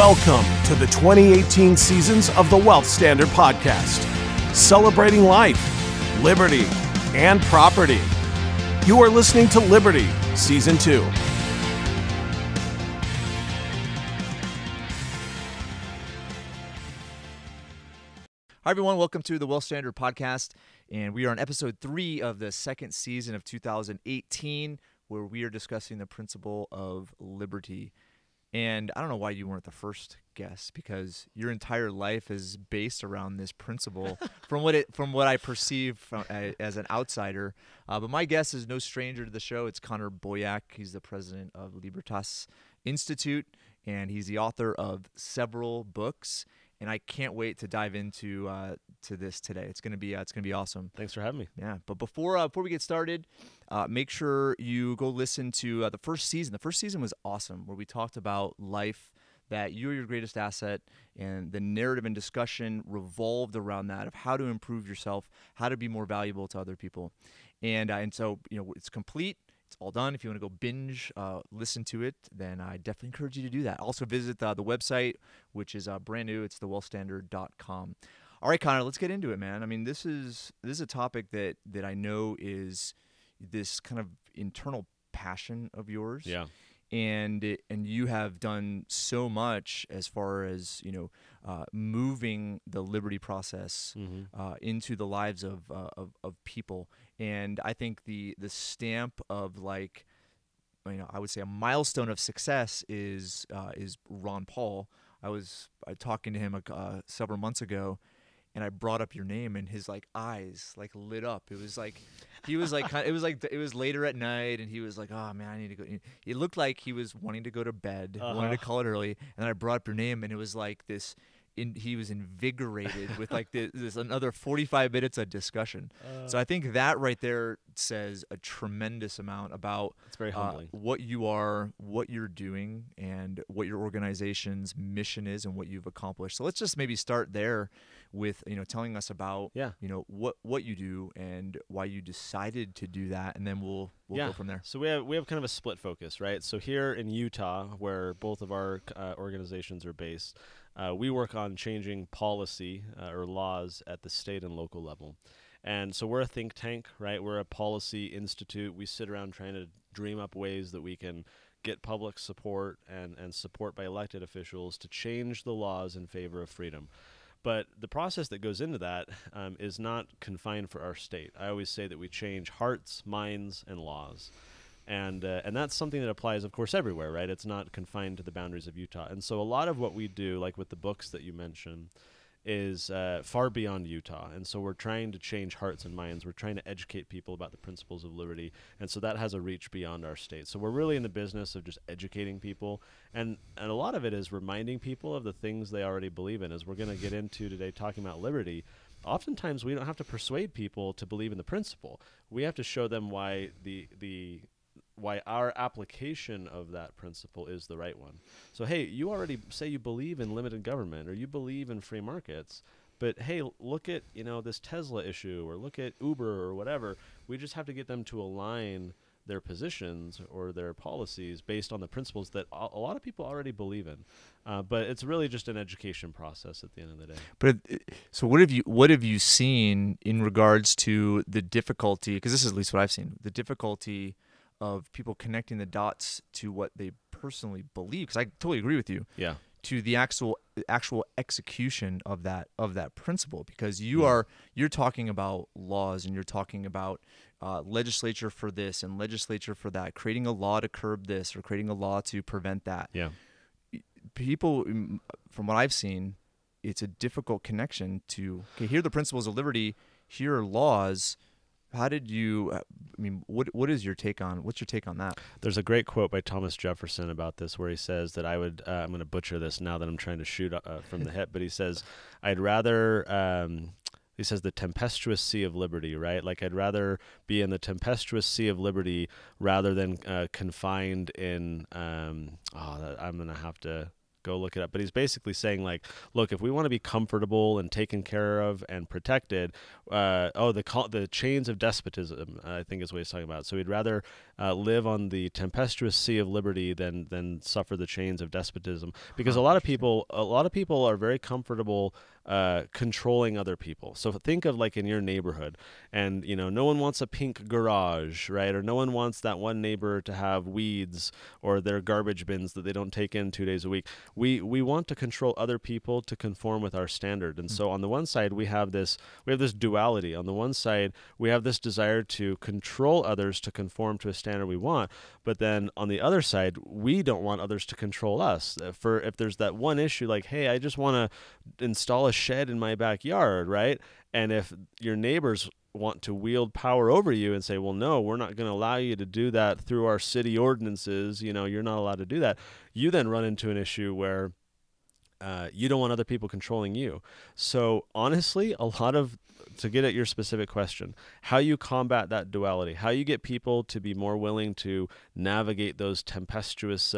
Welcome to the 2018 seasons of the Wealth Standard Podcast, celebrating life, liberty, and property. You are listening to Liberty, Season 2. Hi, everyone. Welcome to the Wealth Standard Podcast, and we are on episode 3 of the second season of 2018, where we are discussing the principle of liberty. And I don't know why you weren't the first guest, because your entire life is based around this principle from what I perceive as an outsider. But my guest is no stranger to the show. It's Connor Boyack. He's the president of Libertas Institute, and he's the author of several books. And I can't wait to dive into to this today. It's gonna be awesome. Thanks for having me. Yeah, but before we get started, make sure you go listen to the first season. The first season was awesome, where we talked about life, that you're your greatest asset, and the narrative and discussion revolved around that, of how to improve yourself, how to be more valuable to other people, and so it's complete. It's all done. If you want to go binge, listen to it, then I definitely encourage you to do that. Also visit the website, which is brand new. It's thewealthstandard.com. All right, Connor, let's get into it, man. I mean, this is a topic that I know is this kind of internal passion of yours. Yeah. And you have done so much as far as moving the liberty process into the lives of people. And I think the stamp of I would say a milestone of success is Ron Paul. I was talking to him several months ago, and I brought up your name, and his eyes lit up. It was like he was it was later at night, and he was like, "Oh man, I need to go." It looked like he was wanting to go to bed, wanted to call it early, and I brought up your name, and it was like this. He was invigorated with this another 45 minutes of discussion. So I think that right there says a tremendous amount about it's very humbling. What you are, what you're doing, and what your organization's mission is, and what you've accomplished. So let's just maybe start there with telling us about what you do and why you decided to do that, and then we'll go from there. So we have kind of a split focus, right? So here in Utah, where both of our organizations are based, we work on changing policy or laws at the state and local level. And so we're a think tank, right? We're a policy institute. We sit around trying to dream up ways that we can get public support and support by elected officials to change the laws in favor of freedom. But the process that goes into that is not confined for our state. I always say that we change hearts, minds, and laws. And that's something that applies, of course, everywhere, right? It's not confined to the boundaries of Utah. And so a lot of what we do, like with the books that you mentioned, is far beyond Utah. And so we're trying to change hearts and minds. We're trying to educate people about the principles of liberty. And so that has a reach beyond our state. So we're really in the business of just educating people. And a lot of it is reminding people of the things they already believe in. As we're going to get into today, talking about liberty, oftentimes we don't have to persuade people to believe in the principle. We have to show them why why our application of that principle is the right one. So, hey, you already say you believe in limited government, or you believe in free markets, but hey, look at this Tesla issue, or look at Uber, or whatever. We just have to get them to align their positions or their policies based on the principles that a lot of people already believe in. But it's really just an education process at the end of the day. But so what have you seen in regards to the difficulty? Because this is at least what I've seen. The difficulty of people connecting the dots to what they personally believe, because I totally agree with you. Yeah. To the actual execution of that principle, because you're talking about laws, and you're talking about legislature for this and legislature for that, creating a law to curb this or creating a law to prevent that. Yeah. People, from what I've seen, it's a difficult connection to, okay, here are the principles of liberty, here are laws. How did you? What is your take on? What's your take on that? There's a great quote by Thomas Jefferson about this, where he says that I would. I'm going to butcher this now that I'm trying to shoot from the hip, but he says, "I'd rather." He says the tempestuous sea of liberty, right? Like I'd rather be in the tempestuous sea of liberty rather than confined in. I'm going to have to Go look it up. But he's basically saying, like, look, if we want to be comfortable and taken care of and protected, the chains of despotism, I think is what he's talking about. So he'd rather live on the tempestuous sea of liberty than suffer the chains of despotism, because a lot of people are very comfortable controlling other people. So think of, like, in your neighborhood, and no one wants a pink garage, right? Or no one wants that one neighbor to have weeds or their garbage bins that they don't take in 2 days a week. We want to control other people to conform with our standard. And so on the one side we have this duality. On the one side we have this desire to control others to conform to a standard we want, but then on the other side we don't want others to control us. If there's that one issue, like, hey, I just want to install a shed in my backyard, right? And if your neighbors want to wield power over you and say, well, no, we're not going to allow you to do that through our city ordinances, you're not allowed to do that, you then run into an issue where you don't want other people controlling you. So honestly, to get at your specific question, how you combat that duality, how you get people to be more willing to navigate those tempestuous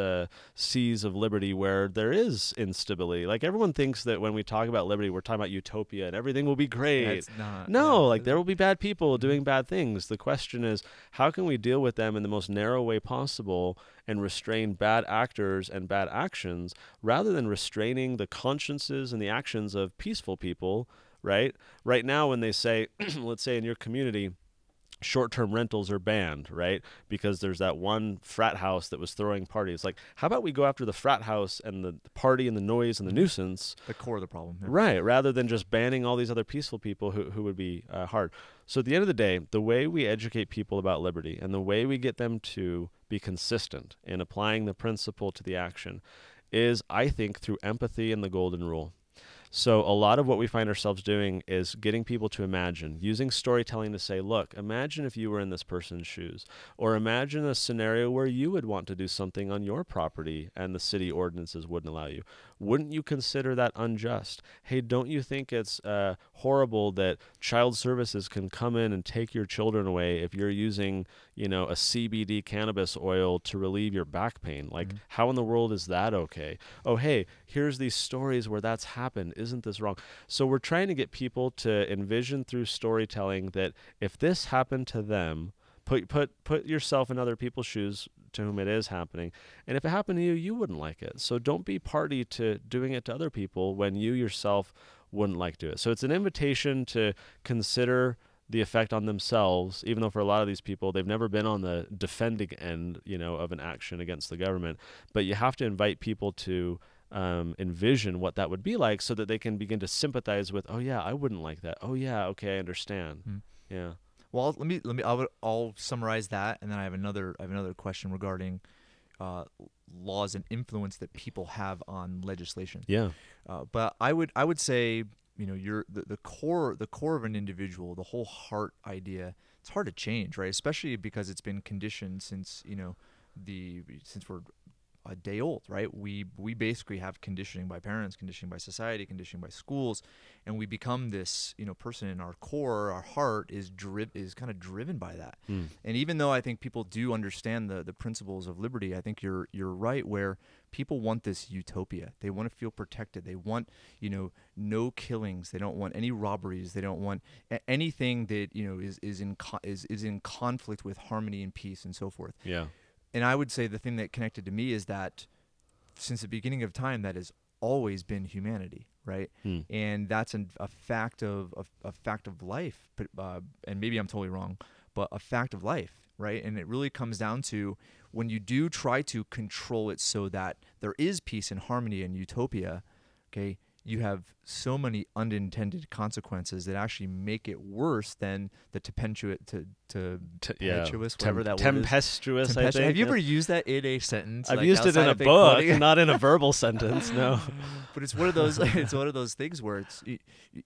seas of liberty where there is instability. Like, everyone thinks that when we talk about liberty, we're talking about utopia and everything will be great. It's not. No, like, there will be bad people doing bad things. The question is, how can we deal with them in the most narrow way possible and restrain bad actors and bad actions, rather than restraining the consciences and the actions of peaceful people, right? Right now, when they say, let's say in your community, short-term rentals are banned, right? Because there's that one frat house that was throwing parties. Like, how about we go after the frat house and the party and the noise and the nuisance? The core of the problem. Yeah. Right, rather than just banning all these other peaceful people who would be hard. So at the end of the day, the way we educate people about liberty and the way we get them to be consistent in applying the principle to the action is, I think, through empathy and the golden rule. So a lot of what we find ourselves doing is getting people to imagine, using storytelling to say, look, imagine if you were in this person's shoes, or imagine a scenario where you would want to do something on your property and the city ordinances wouldn't allow you. Wouldn't you consider that unjust? Hey, don't you think it's horrible that child services can come in and take your children away if you're using, a CBD cannabis oil to relieve your back pain? Like, how in the world is that okay? Oh, hey, here's these stories where that's happened. Isn't this wrong? So we're trying to get people to envision through storytelling that if this happened to them, put yourself in other people's shoes to whom it is happening. And if it happened to you, you wouldn't like it. So don't be party to doing it to other people when you yourself wouldn't like to do it. So it's an invitation to consider the effect on themselves, even though for a lot of these people, they've never been on the defending end, of an action against the government. But you have to invite people to envision what that would be like, so that they can begin to sympathize with, oh yeah, I wouldn't like that. Oh yeah, okay, I understand. Yeah. Well, I'll summarize that, and then I have another question regarding laws and influence that people have on legislation. Yeah. But I would say, the core of an individual, the whole heart idea, it's hard to change, right? Especially because it's been conditioned since since we're a day old, right? We basically have conditioning by parents, conditioning by society, conditioning by schools, and we become this person in our core. Our heart is kind of driven by that. And even though I think people do understand the principles of liberty, I think you're right, where people want this utopia. They want to feel protected. They want no killings. They don't want any robberies. They don't want anything that is in conflict with harmony and peace and so forth. Yeah. And I would say the thing that connected to me is that since the beginning of time, that has always been humanity, right? And that's a fact of life. And maybe I'm totally wrong, but a fact of life, right? And it really comes down to when you do try to control it so that there is peace and harmony and utopia, okay, you have so many unintended consequences that actually make it worse than the tempestuous, whatever that word is. Tempestuous, I think. Have you ever used that in a sentence? I've used it in a book, not in a verbal sentence, no. But it's one of those. It's one of those things where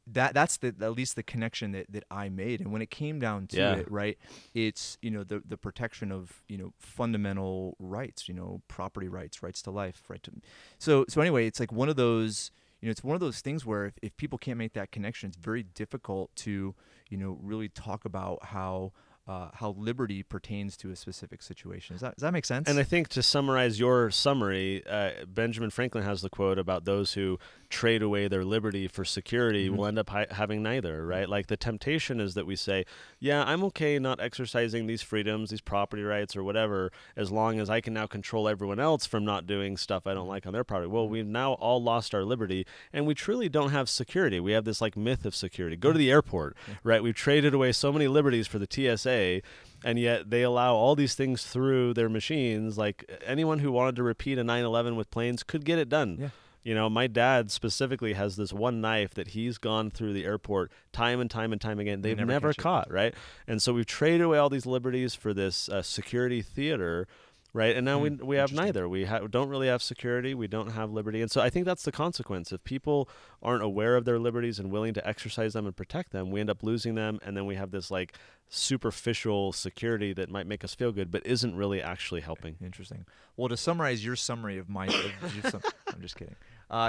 that's at least the connection that I made. And when it came down to it, right, it's the protection of fundamental rights, property rights, rights to life, right to. So anyway, it's like one of those. It's one of those things where if people can't make that connection, it's very difficult to, really talk about how how liberty pertains to a specific situation. Does that make sense? And I think to summarize your summary, Benjamin Franklin has the quote about those who trade away their liberty for security will end up having neither, right? Like the temptation is that we say, yeah, I'm okay not exercising these freedoms, these property rights or whatever, as long as I can now control everyone else from not doing stuff I don't like on their property. Well, we've now all lost our liberty, and we truly don't have security. We have this like myth of security. Go to the airport, right? We've traded away so many liberties for the TSA, and yet they allow all these things through their machines. Like anyone who wanted to repeat a 9/11 with planes could get it done. Yeah. You know, my dad specifically has this one knife that he's gone through the airport time and time and time again. They've never caught, right? And so we've traded away all these liberties for this security theater, right? And now we have neither. We don't really have security. We don't have liberty. And so I think that's the consequence. If people aren't aware of their liberties and willing to exercise them and protect them, we end up losing them. And then we have this like superficial security that might make us feel good, but isn't really actually helping. Interesting. Well, to summarize your summary of my, I'm just kidding.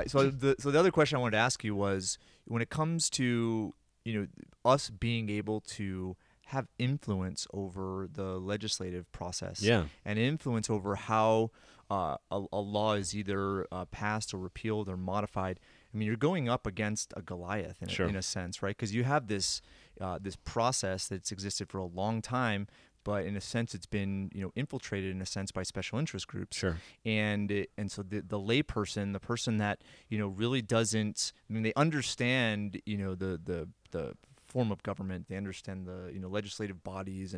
So the other question I wanted to ask you was, when it comes to, us being able to have influence over the legislative process, and influence over how a law is either passed or repealed or modified. I mean, you're going up against a Goliath in a sense, right? Because you have this process that's existed for a long time, but in a sense, it's been infiltrated in a sense by special interest groups. Sure. And so the layperson, the person that really doesn't. I mean, they understand the form of government. They understand the legislative bodies,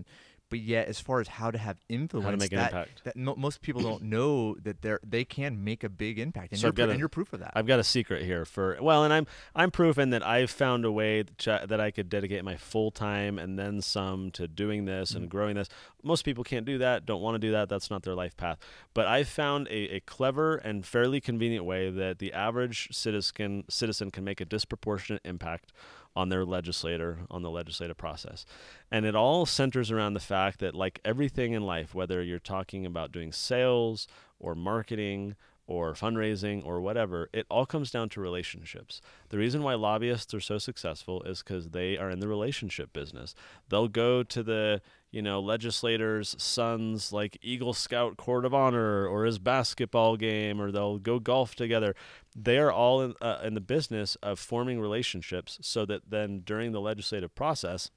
but yet as far as how to have influence, how to make an impact, that most people don't know that they can make a big impact, and so you're proof of that. I've got a secret here and I'm proof in that I've found a way that I could dedicate my full time and then some to doing this and growing this. Most people can't do that, don't want to do that. That's not their life path. But I've found a clever and fairly convenient way that the average citizen can make a disproportionate impact on their legislator, on the legislative process. And it all centers around the fact that, like everything in life, whether you're talking about doing sales or marketing or fundraising or whatever, it all comes down to relationships. The reason why lobbyists are so successful is because they are in the relationship business. They'll go to the legislator's son's like Eagle Scout Court of Honor or his basketball game, or they'll go golf together. They are all in the business of forming relationships so that then during the legislative process,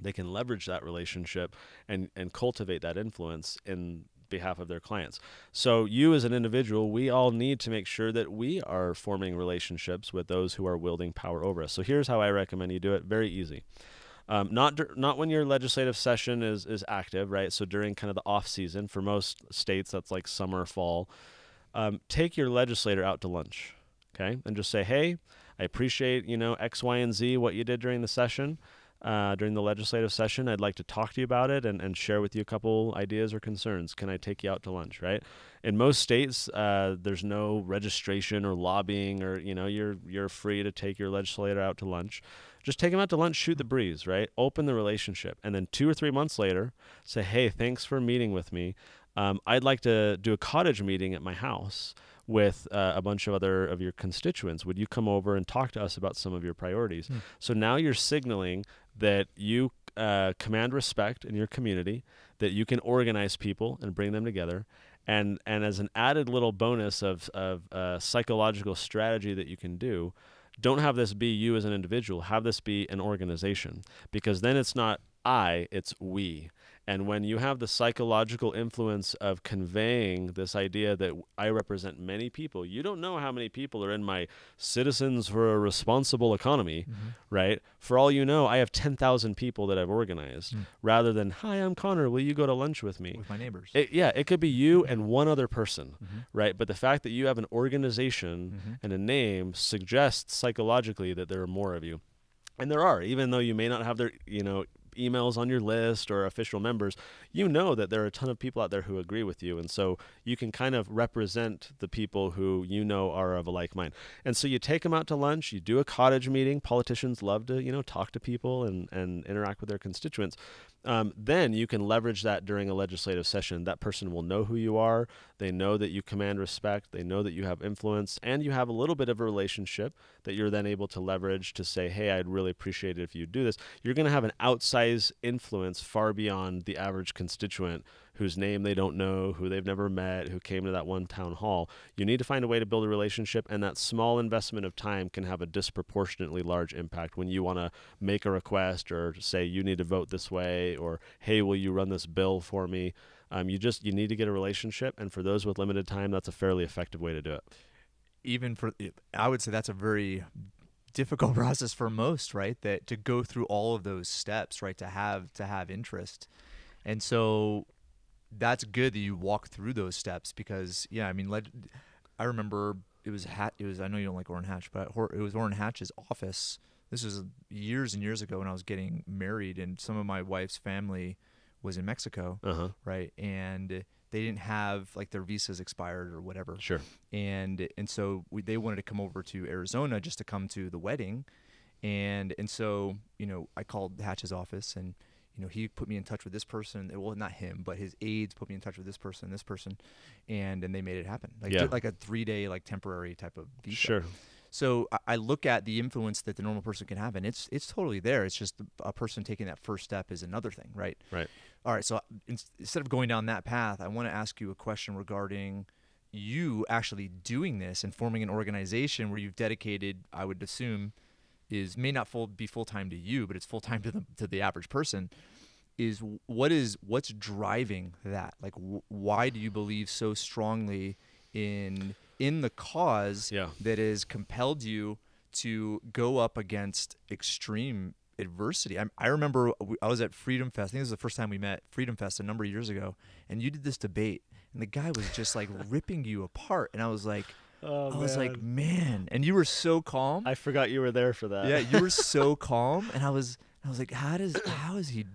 they can leverage that relationship and cultivate that influence in behalf of their clients. So you as an individual, we all need to make sure that we are forming relationships with those who are wielding power over us. So here's how I recommend you do it. Very easy. Not when your legislative session is active, right? So during kind of the off season, for most states, that's like summer, fall. Take your legislator out to lunch, okay? And just say, hey, I appreciate, X, Y, and Z, what you did during the session, during the legislative session. I'd like to talk to you about it and share with you a couple ideas or concerns. Can I take you out to lunch, right? In most states, there's no registration or lobbying, or, you're free to take your legislator out to lunch. Just take them out to lunch, shoot the breeze, right? Open the relationship. And then 2 or 3 months later, say, hey, thanks for meeting with me. I'd like to do a cottage meeting at my house with a bunch of other of your constituents. Would you come over and talk to us about some of your priorities? So now you're signaling that you command respect in your community, that you can organize people and bring them together. And as an added little bonus of psychological strategy that you can do, don't have this be you as an individual. Have this be an organization, because then it's not I, it's we. And when you have the psychological influence of conveying this idea that I represent many people, you don't know how many people are in my Citizens for a Responsible Economy, right? For all you know, I have 10,000 people that I've organized, rather than, hi, I'm Connor, will you go to lunch with me? With my neighbors. It could be you and one other person, right? But the fact that you have an organization and a name suggests psychologically that there are more of you. And there are, even though you may not have their, emails on your list or official members, that there are a ton of people out there who agree with you. And so you can kind of represent the people who are of a like mind. And so you take them out to lunch, you do a cottage meeting. Politicians love to, talk to people and interact with their constituents. then you can leverage that during a legislative session. That person will know who you are. They know that you command respect. They know that you have influence, and you have a little bit of a relationship that you're then able to leverage to say, hey, I'd really appreciate it if you do this. You're going to have an outsized influence far beyond the average constituent whose name they don't know, who they've never met, who came to that one town hall. You need to find a way to build a relationship, and that small investment of time can have a disproportionately large impact when you want to make a request or say you need to vote this way, or hey, will you run this bill for me? You need to get a relationship, and for those with limited time, that's a fairly effective way to do it. I would say that's a very difficult process for most, right? That to go through all of those steps, right? To have interest, and so that's good that you walk through those steps because, yeah, I mean, I remember it was I know you don't like Orrin Hatch, but it was Orrin Hatch's office. This was years and years ago when I was getting married, and some of my wife's family was in Mexico, right? And they didn't have, like, their visas expired or whatever. Sure. And so they wanted to come over to Arizona just to come to the wedding, and so, you know, I called Hatch's office, and you know, he put me in touch with this person. Well, not him, but his aides put me in touch with this person, and they made it happen. Like a 3-day, like, temporary type of visa. Sure. So I look at the influence that the normal person can have, and it's totally there. It's just a person taking that first step is another thing, right? Right. All right. So instead of going down that path, I want to ask you a question regarding you actually doing this and forming an organization where you've dedicated, I would assume, may not be full time to you, but it's full time to the average person. What's driving that? Like, why do you believe so strongly in the cause that has compelled you to go up against extreme adversity? I remember I was at Freedom Fest. I think this was the first time we met, Freedom Fest, a number of years ago, and you did this debate, and the guy was just like ripping you apart, and I was like, like, man, and you were so calm. I forgot you were there for that. Yeah, you were so calm, and I was like, how is he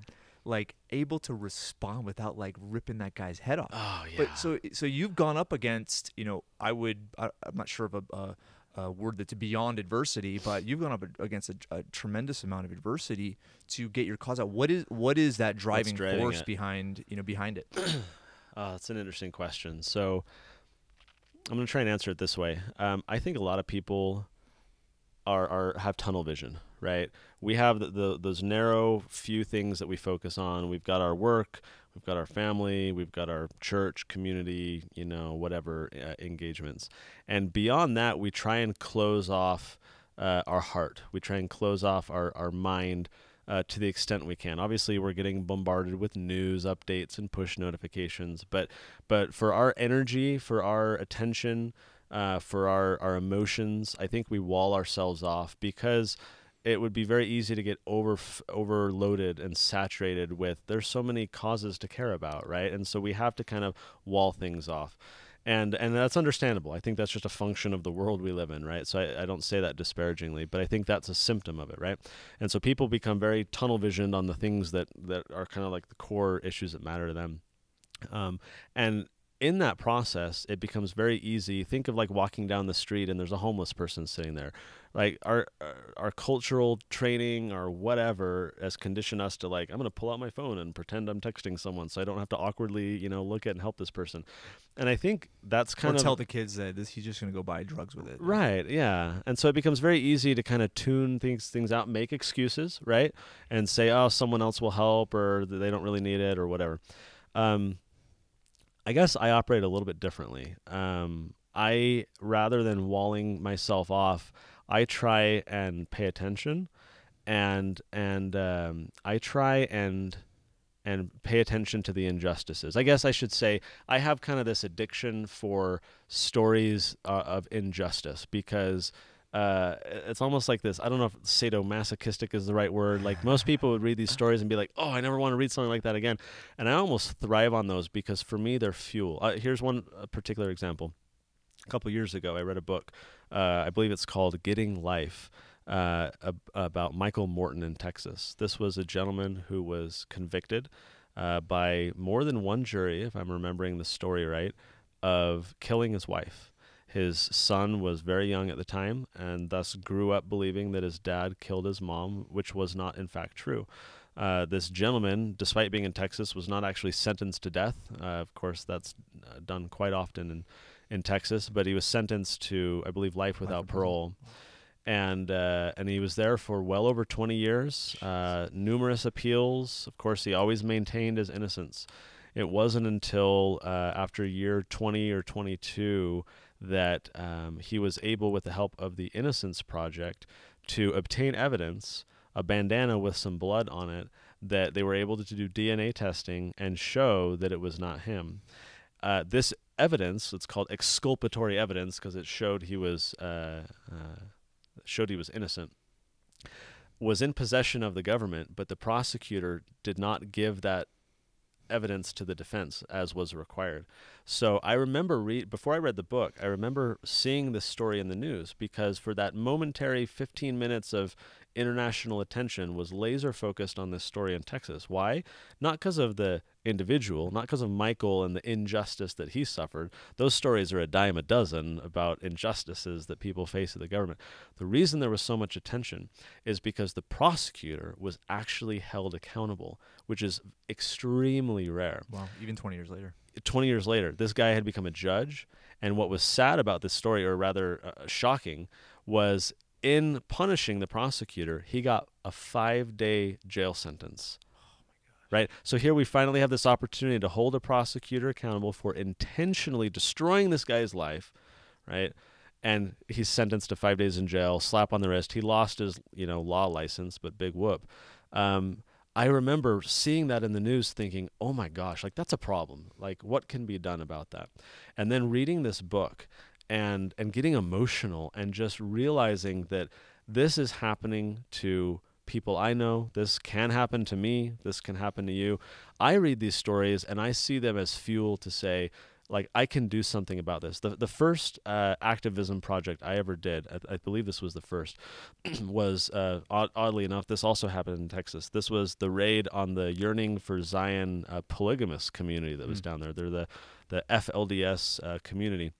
like able to respond without like ripping that guy's head off? Oh yeah. But so you've gone up against, you know, I'm not sure of a word that's beyond adversity, but you've gone up against a tremendous amount of adversity to get your cause out. What is that driving force behind it? That's an interesting question. So I'm going to try and answer it this way. I think a lot of people have tunnel vision, right? We have those narrow few things that we focus on. We've got our work, we've got our family, we've got our church, community, you know, whatever engagements. And beyond that, we try and close off our heart. We try and close off our mind to the extent we can. Obviously, we're getting bombarded with news updates and push notifications, but for our energy, for our attention, for our emotions, I think we wall ourselves off because it would be very easy to get overloaded and saturated with, there's so many causes to care about, right? And so we have to kind of wall things off. And that's understandable. I think that's just a function of the world we live in, right? So I don't say that disparagingly, but I think that's a symptom of it, right? And so people become very tunnel visioned on the things that are kind of like the core issues that matter to them. And in that process, it becomes very easy. Think of like walking down the street and there's a homeless person sitting there. Like our cultural training or whatever has conditioned us to like, I'm going to pull out my phone and pretend I'm texting someone so I don't have to awkwardly, you know, look at and help this person. And I think that's kind of... tell the kids that he's just going to go buy drugs with it. Right, yeah. And so it becomes very easy to kind of tune things out, make excuses, right? And say, oh, someone else will help or they don't really need it or whatever. I guess I operate a little bit differently. I, rather than walling myself off, I try and pay attention, and I try and pay attention to the injustices. I guess I should say I have kind of this addiction for stories of injustice because it's almost like this. I don't know if sadomasochistic is the right word. Like most people would read these stories and be like, oh, I never want to read something like that again. And I almost thrive on those because for me, they're fuel. Here's one particular example. A couple years ago, I read a book. I believe it's called Getting Life, about Michael Morton in Texas. This was a gentleman who was convicted by more than one jury, if I'm remembering the story right, of killing his wife. His son was very young at the time and thus grew up believing that his dad killed his mom, which was not in fact true. This gentleman, despite being in Texas, was not actually sentenced to death. Of course, that's done quite often in Texas, but he was sentenced to, I believe, life without parole. And he was there for well over 20 years, numerous appeals. Of course, he always maintained his innocence. It wasn't until after year 20 or 22 that he was able, with the help of the Innocence Project, to obtain evidence, a bandana with some blood on it, that they were able to do DNA testing and show that it was not him. This evidence, it's called exculpatory evidence because it showed he was innocent, was in possession of the government, but the prosecutor did not give that evidence to the defense as was required. So I remember before I read the book, I remember seeing this story in the news, because for that momentary 15 minutes of international attention was laser focused on this story in Texas. Why? Not because of the individual, not because of Michael and the injustice that he suffered. Those stories are a dime a dozen about injustices that people face at the government. The reason there was so much attention is because the prosecutor was actually held accountable, which is extremely rare. Wow, even 20 years later. 20 years later, this guy had become a judge, and what was sad about this story, or rather shocking, was in punishing the prosecutor, he got a 5-day jail sentence. Right? So here we finally have this opportunity to hold a prosecutor accountable for intentionally destroying this guy's life, right? And he's sentenced to 5 days in jail, slap on the wrist. He lost his, law license, but big whoop. I remember seeing that in the news thinking, oh my gosh, like that's a problem. Like what can be done about that? And then reading this book and getting emotional and just realizing that this is happening to people I know. This can happen to me. This can happen to you. I read these stories and I see them as fuel to say, like, I can do something about this. The first activism project I ever did, I believe this was the first, was, oddly enough, this also happened in Texas. This was the raid on the Yearning for Zion polygamous community that was down there. They're the FLDS community.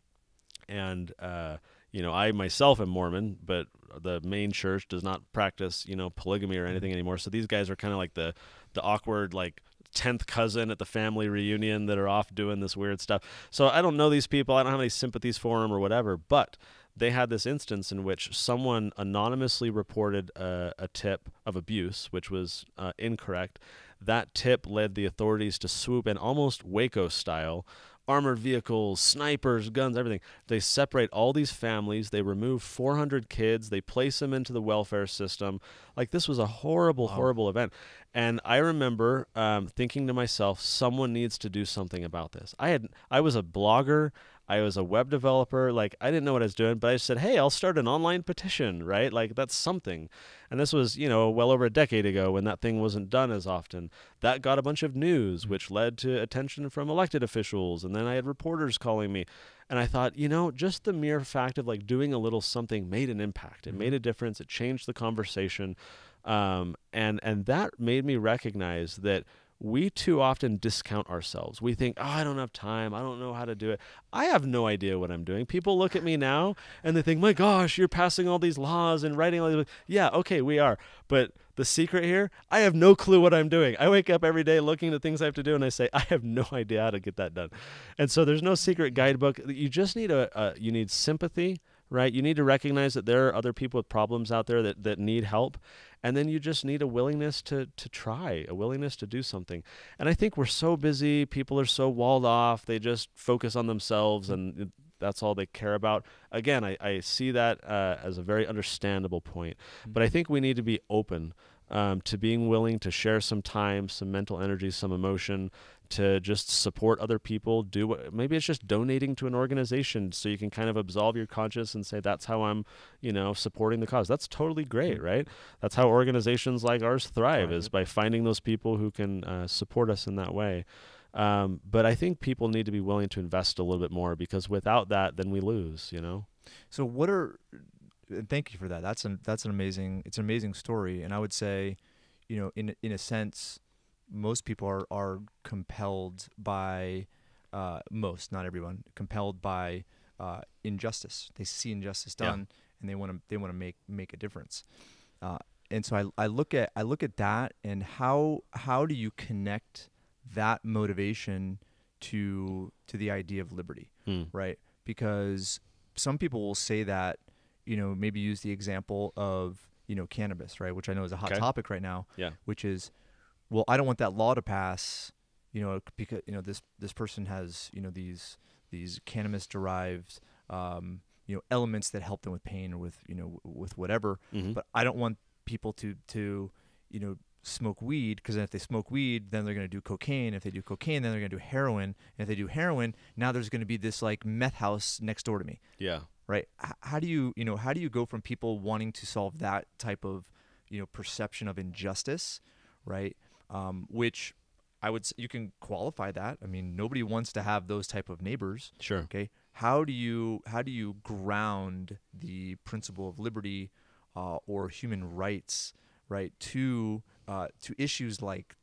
And, I myself am Mormon, but the main church does not practice, polygamy or anything anymore. So these guys are kind of like the awkward, like, 10th cousin at the family reunion that are off doing this weird stuff. So I don't know these people. I don't have any sympathies for them or whatever, but they had this instance in which someone anonymously reported a tip of abuse, which was incorrect. That tip led the authorities to swoop in almost Waco style, armored vehicles, snipers, guns, everything. They separate all these families. They remove 400 kids. They place them into the welfare system. Like, this was a horrible, horrible event. And I remember thinking to myself, someone needs to do something about this. I was a blogger. I was a web developer. Like, I didn't know what I was doing, but I said, hey, I'll start an online petition, right? Like, that's something. And this was, well over a decade ago when that thing wasn't done as often. That got a bunch of news, which led to attention from elected officials. And then I had reporters calling me. And I thought, just the mere fact of like doing a little something made an impact. It made a difference. It changed the conversation. And that made me recognize that we too often discount ourselves. We think, I don't have time. I don't know how to do it. I have no idea what I'm doing. People look at me now and they think, my gosh, you're passing all these laws and writing all these. Yeah, okay, we are. But the secret here, I have no clue what I'm doing. I wake up every day looking at things I have to do and I say, I have no idea how to get that done. And so there's no secret guidebook. You just need you need sympathy, right? You need to recognize that there are other people with problems out there that need help. And then you just need a willingness to try, a willingness to do something. And I think we're so busy. People are so walled off. They just focus on themselves and that's all they care about. Again, I see that as a very understandable point. But I think we need to be open to being willing to share some time, some mental energy, some emotion, to just support other people. Maybe it's just donating to an organization so you can kind of absolve your conscience and say, that's how I'm, supporting the cause. That's totally great, right? That's how organizations like ours thrive, is by finding those people who can support us in that way. But I think people need to be willing to invest a little bit more, because without that, then we lose, So thank you for that. It's an amazing story. And I would say, in a sense, most people are compelled by, not everyone, compelled by injustice. They see injustice done, and they want to make a difference. so I look at that, and how do you connect that motivation to the idea of liberty, right? Because some people will say that, maybe use the example of, cannabis, right? Which I know is a hot topic right now. Yeah. Which is, well, I don't want that law to pass, because this person has these cannabis derived elements that help them with pain or with whatever, but I don't want people to smoke weed, because if they smoke weed, then they're going to do cocaine. If they do cocaine, then they're going to do heroin. And if they do heroin, now there's going to be this like meth house next door to me. Yeah. Right. How do you go from people wanting to solve that type of perception of injustice, right? Which I would you can qualify that. I mean, nobody wants to have those type of neighbors. Sure. Okay. How do you ground the principle of liberty or human rights, right, to issues like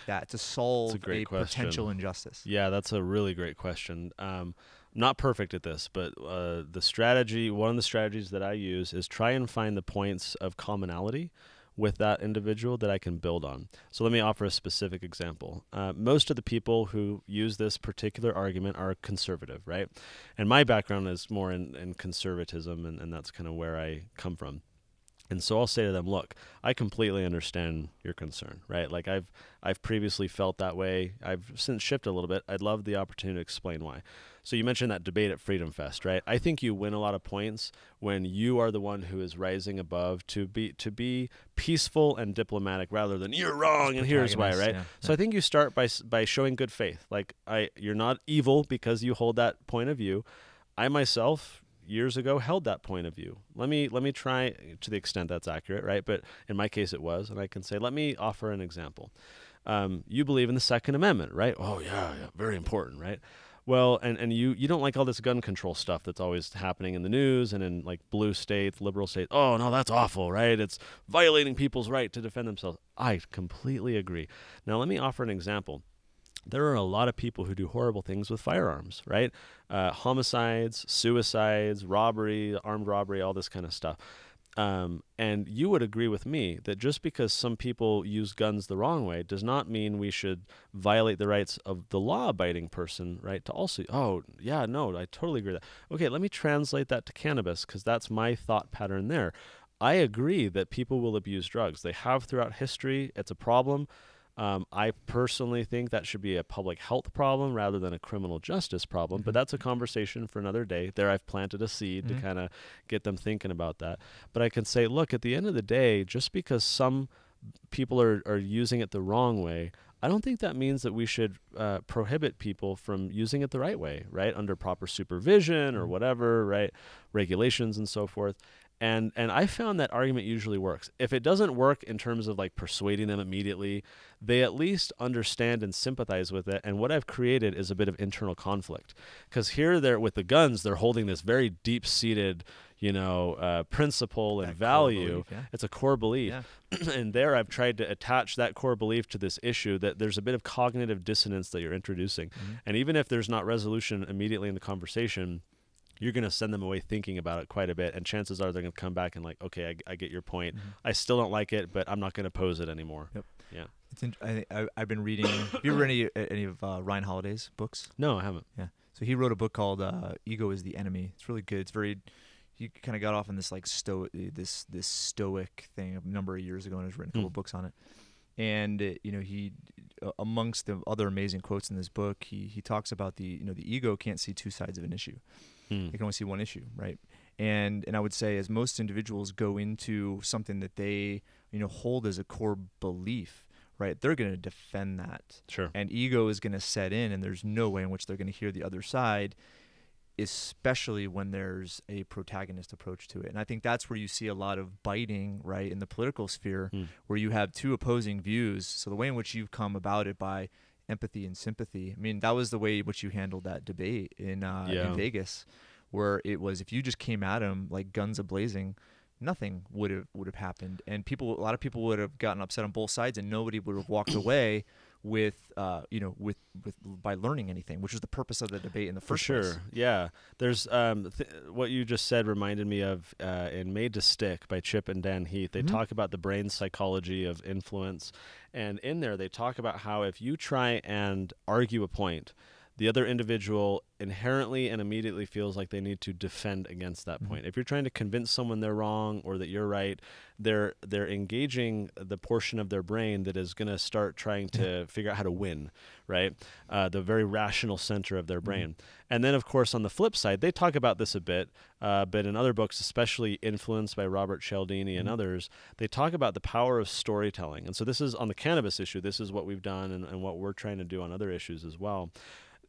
that, to solve a potential injustice? Yeah, that's a really great question. Not perfect at this, but one of the strategies that I use is try and find the points of commonality with that individual that I can build on. So let me offer a specific example. Most of the people who use this particular argument are conservative, right? And my background is more in conservatism, and that's kind of where I come from. And so I'll say to them, look, I completely understand your concern, right? Like I've previously felt that way. I've since shifted a little bit. I'd love the opportunity to explain why. So you mentioned that debate at Freedom Fest, right? I think you win a lot of points when you are the one who is rising above to be peaceful and diplomatic rather than you're wrong and here's why, right? Yeah. So I think you start by showing good faith. Like you're not evil because you hold that point of view. I myself years ago held that point of view. Let me try to the extent that's accurate, right? But in my case it was, and I can say, let me offer an example. You believe in the Second Amendment, right? Oh yeah, very important, right? Well, and you don't like all this gun control stuff that's always happening in the news and in like blue states, liberal states. Oh no, that's awful, right? It's violating people's right to defend themselves. I completely agree. Now let me offer an example. There are a lot of people who do horrible things with firearms, right? Homicides, suicides, robbery, armed robbery, all this kind of stuff. And you would agree with me that just because some people use guns the wrong way does not mean we should violate the rights of the law-abiding person, right? To also, oh, yeah, no, I totally agree with that. Okay, let me translate that to cannabis, because that's my thought pattern there. I agree that people will abuse drugs. They have throughout history. It's a problem. I personally think that should be a public health problem rather than a criminal justice problem, but that's a conversation for another day. There I've planted a seed to kind of get them thinking about that. But I can say, look, at the end of the day, just because some people are using it the wrong way, I don't think that means that we should prohibit people from using it the right way, right? Under proper supervision or whatever, right? Regulations and so forth. And I found that argument usually works. If it doesn't work in terms of like persuading them immediately, they at least understand and sympathize with it. And what I've created is a bit of internal conflict. Because here they're with the guns, they're holding this very deep-seated, principle and value. Belief, yeah. It's a core belief. Yeah. And there I've tried to attach that core belief to this issue that there's a bit of cognitive dissonance that you're introducing. And even if there's not resolution immediately in the conversation, you're going to send them away thinking about it quite a bit, and chances are they're going to come back and like, okay, I get your point. I still don't like it, but I'm not going to pose it anymore. Yep. Yeah. I've been reading. Have you ever read any of Ryan Holiday's books? No, I haven't. Yeah. So he wrote a book called "Ego is the Enemy." It's really good. It's very. He kind of got off on this like this stoic thing a number of years ago, and has written a couple books on it. And he, amongst the other amazing quotes in this book, he talks about the ego can't see two sides of an issue. They can only see one issue, right? And I would say, as most individuals go into something that they hold as a core belief, right, they're going to defend that. Sure. And ego is going to set in, and there's no way in which they're going to hear the other side, especially when there's a protagonist approach to it. And I think that's where you see a lot of biting, right, in the political sphere, where you have two opposing views. So the way in which you've come about it by empathy and sympathy. I mean, that was the way in which you handled that debate in Vegas, where it was, if you just came at him like guns a-blazing, nothing would have happened. And a lot of people would have gotten upset on both sides, and nobody would have walked away with by learning anything, which is the purpose of the debate in the first For place. sure, yeah. There's what you just said reminded me of in Made to Stick by Chip and Dan Heath. They talk about the brain psychology of influence, and in there they talk about how if you try and argue a point, the other individual inherently and immediately feels like they need to defend against that point. If you're trying to convince someone they're wrong or that you're right, they're engaging the portion of their brain that is going to start trying to figure out how to win, right? The very rational center of their brain. And then, of course, on the flip side, they talk about this a bit, but in other books, especially influenced by Robert Cialdini and others, they talk about the power of storytelling. And so this is on the cannabis issue. This is what we've done and what we're trying to do on other issues as well.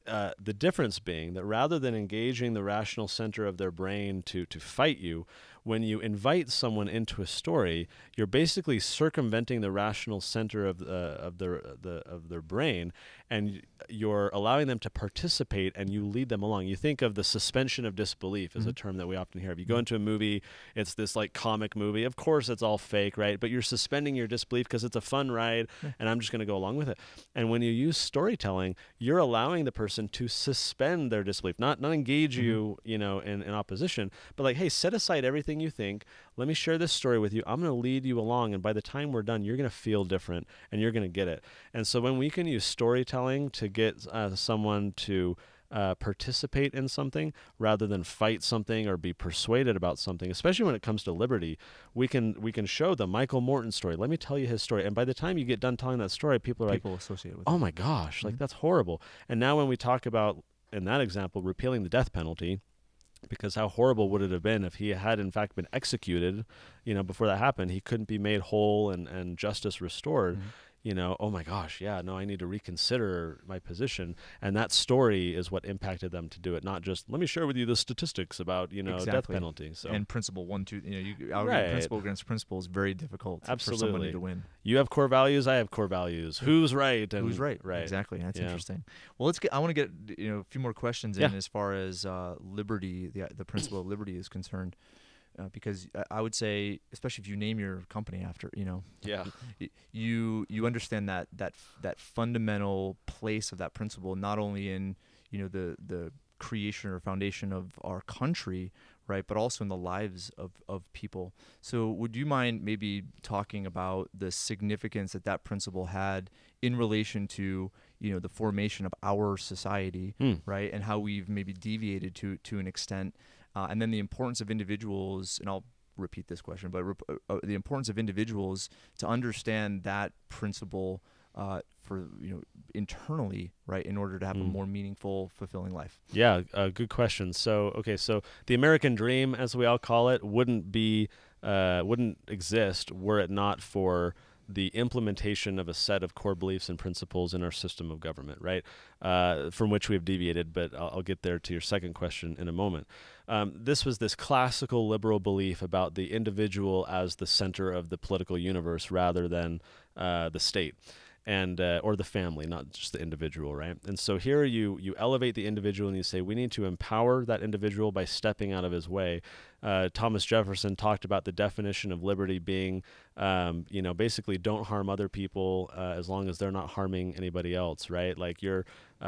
The difference being that rather than engaging the rational center of their brain to fight you, when you invite someone into a story, you're basically circumventing the rational center of their brain, and you're allowing them to participate, and you lead them along. You think of the suspension of disbelief as a term that we often hear. If you go into a movie, it's this like comic movie. Of course, it's all fake, right? But you're suspending your disbelief because it's a fun ride, and I'm just going to go along with it. And when you use storytelling, you're allowing the person to suspend their disbelief, not engage you, in opposition, but like, hey, set aside everything you think. Let me share this story with you. I'm going to lead you along, and by the time we're done, you're going to feel different, and you're going to get it. And so when we can use storytelling to get someone to participate in something rather than fight something or be persuaded about something, especially when it comes to liberty, we can show the Michael Morton story. Let me tell you his story. And by the time you get done telling that story, people associate with oh my gosh, like that's horrible. And now when we talk about, in that example, repealing the death penalty, because how horrible would it have been if he had in fact been executed, before that happened, he couldn't be made whole and justice restored. Oh my gosh, yeah, no, I need to reconsider my position. And that story is what impacted them to do it, not just, let me share with you the statistics about, death penalty. So. And principle 1, 2, right. Principle against principle is very difficult for somebody to win. You have core values, I have core values. Who's right? And who's right? Right. Exactly. That's interesting. Well, I want to get a few more questions in as far as liberty, the principle of liberty is concerned. Because I would say, especially if you name your company after, you understand that fundamental place of that principle, not only in the creation or foundation of our country, right, but also in the lives of people. So would you mind maybe talking about the significance that principle had in relation to the formation of our society, right, and how we've maybe deviated to an extent? And then the importance of individuals, and I'll repeat this question, but the importance of individuals to understand that principle for internally, right, in order to have a more meaningful, fulfilling life. Yeah, good question. So the American dream, as we all call it, wouldn't exist were it not for the implementation of a set of core beliefs and principles in our system of government, right, from which we have deviated, but I'll get there to your second question in a moment. This was this classical liberal belief about the individual as the center of the political universe rather than the state. And or the family, not just the individual, right? And so here you elevate the individual and you say, we need to empower that individual by stepping out of his way. Thomas Jefferson talked about the definition of liberty being, basically don't harm other people as long as they're not harming anybody else, right? Like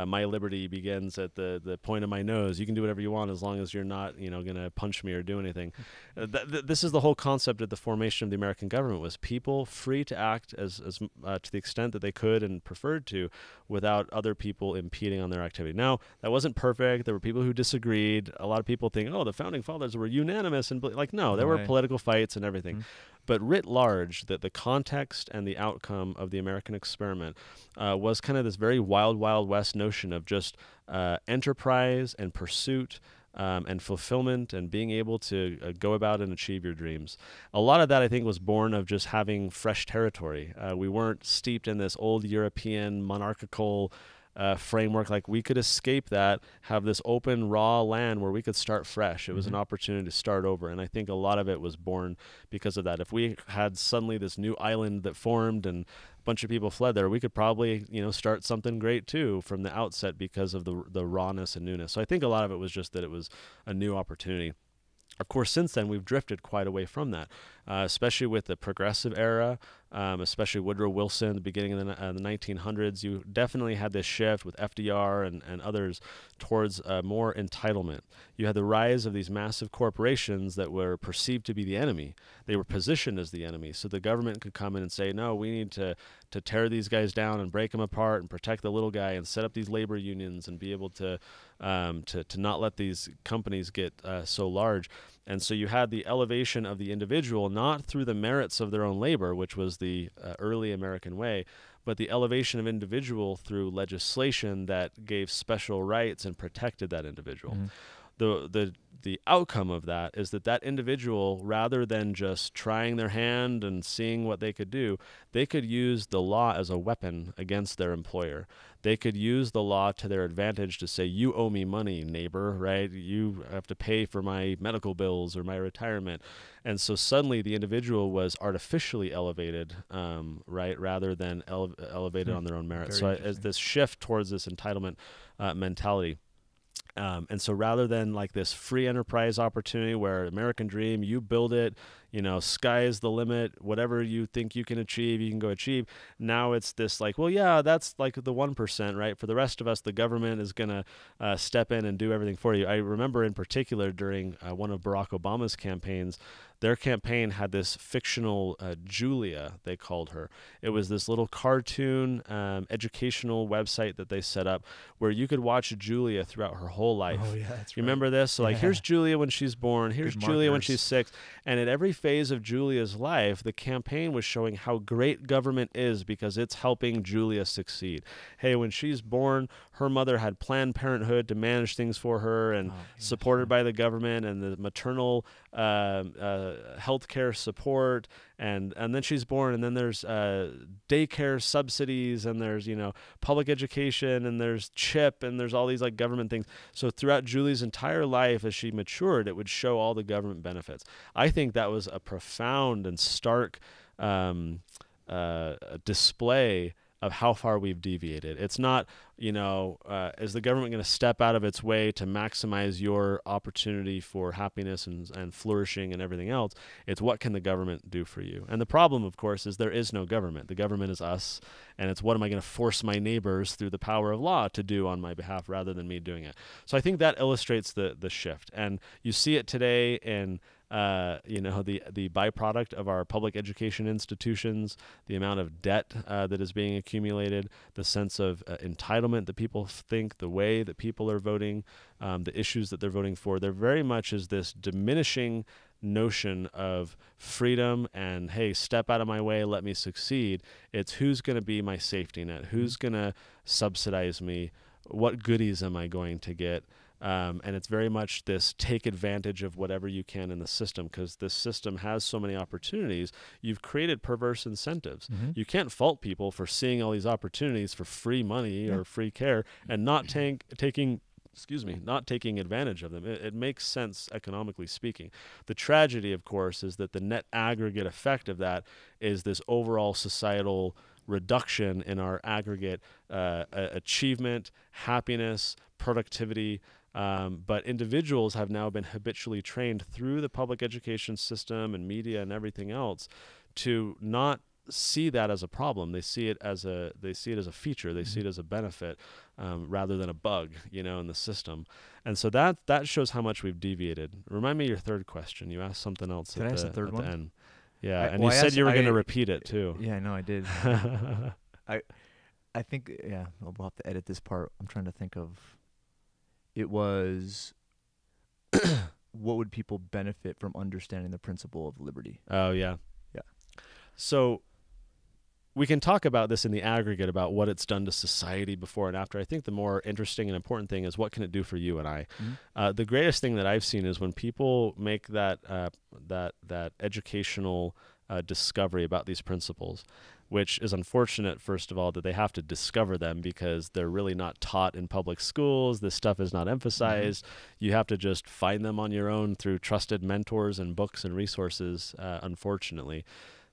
my liberty begins at the point of my nose. You can do whatever you want as long as you're not, going to punch me or do anything. This is the whole concept of the formation of the American government, was people free to act as to the extent that they could and preferred to without other people impeding on their activity. Now, that wasn't perfect. There were people who disagreed. A lot of people think, the Founding Fathers were unanimous. And no, there were political fights and everything. But writ large, that the context and the outcome of the American experiment was kind of this very wild, wild west notion of just enterprise and pursuit and fulfillment and being able to go about and achieve your dreams. A lot of that, I think, was born of just having fresh territory. We weren't steeped in this old European monarchical framework. Like, we could escape that, have this open, raw land where we could start fresh. It was an opportunity to start over. And I think a lot of it was born because of that. If we had suddenly this new island that formed and a bunch of people fled there, we could probably, start something great too from the outset because of the rawness and newness. So I think a lot of it was just that it was a new opportunity. Of course, since then, we've drifted quite away from that, especially with the progressive era, especially Woodrow Wilson, the beginning of the 1900s, you definitely had this shift with FDR and others towards more entitlement. You had the rise of these massive corporations that were perceived to be the enemy. They were positioned as the enemy, so the government could come in and say, no, we need to tear these guys down and break them apart and protect the little guy and set up these labor unions and be able to not let these companies get so large. And so you had the elevation of the individual, not through the merits of their own labor, which was the early American way, but the elevation of individual through legislation that gave special rights and protected that individual. Mm-hmm. The outcome of that is that individual, rather than just trying their hand and seeing what they could do, they could use the law as a weapon against their employer. They could use the law to their advantage to say, you owe me money, neighbor, right? You have to pay for my medical bills or my retirement. And so suddenly the individual was artificially elevated, right, rather than elevated on their own merit. So as this shift towards this entitlement mentality. And so rather than like this free enterprise opportunity where American dream, you build it, sky is the limit, whatever you think you can achieve, you can go achieve. Now it's this like, well, yeah, that's like the 1%, right? For the rest of us, the government is going to step in and do everything for you. I remember in particular during one of Barack Obama's campaigns, their campaign had this fictional Julia, they called her. It was this little cartoon educational website that they set up where you could watch Julia throughout her whole life. Oh, yeah, that's You remember this? So like, here's Julia when she's born. Here's Good Julia when markers. she's 6. And at every phase of Julia's life, the campaign was showing how great government is because it's helping Julia succeed. Hey, when she's born, her mother had Planned Parenthood to manage things for her and supported by the government and the maternal healthcare support, and then she's born, and then there's daycare subsidies, and there's public education, and there's CHIP, and there's all these like government things. So throughout Julie's entire life, as she matured, it would show all the government benefits. I think that was a profound and stark display of how far we've deviated. It's not, is the government going to step out of its way to maximize your opportunity for happiness and flourishing and everything else? It's what can the government do for you? And the problem, of course, is there is no government. The government is us, and it's what am I going to force my neighbors through the power of law to do on my behalf rather than me doing it. So I think that illustrates the shift. And you see it today in the byproduct of our public education institutions, the amount of debt that is being accumulated, the sense of entitlement that people think, the way that people are voting, the issues that they're voting for. There very much is this diminishing notion of freedom and, hey, step out of my way, let me succeed. It's who's going to be my safety net, who's going to subsidize me, what goodies am I going to get? And it's very much this take advantage of whatever you can in the system, because this system has so many opportunities. You've created perverse incentives. Mm-hmm. You can't fault people for seeing all these opportunities for free money or free care and not taking advantage of them. It makes sense economically speaking. The tragedy, of course, is that the net aggregate effect of that is this overall societal reduction in our aggregate achievement, happiness, productivity. But individuals have now been habitually trained through the public education system and media and everything else to not see that as a problem. They see it as a feature. They see it as a benefit rather than a bug, in the system. And so that shows how much we've deviated. Remind me of your third question. You asked something else at the end. Yeah, you said you were going to repeat it too. Yeah, I know I did. I think, we'll have to edit this part. I'm trying to think of. It was, what would people benefit from understanding the principle of liberty? Oh, yeah. Yeah. So we can talk about this in the aggregate about what it's done to society before and after. I think the more interesting and important thing is what can it do for you and I? Mm-hmm. The greatest thing that I've seen is when people make that educational discovery about these principles, which is unfortunate, first of all, that they have to discover them because they're really not taught in public schools. This stuff is not emphasized. Mm-hmm. You have to just find them on your own through trusted mentors and books and resources, unfortunately.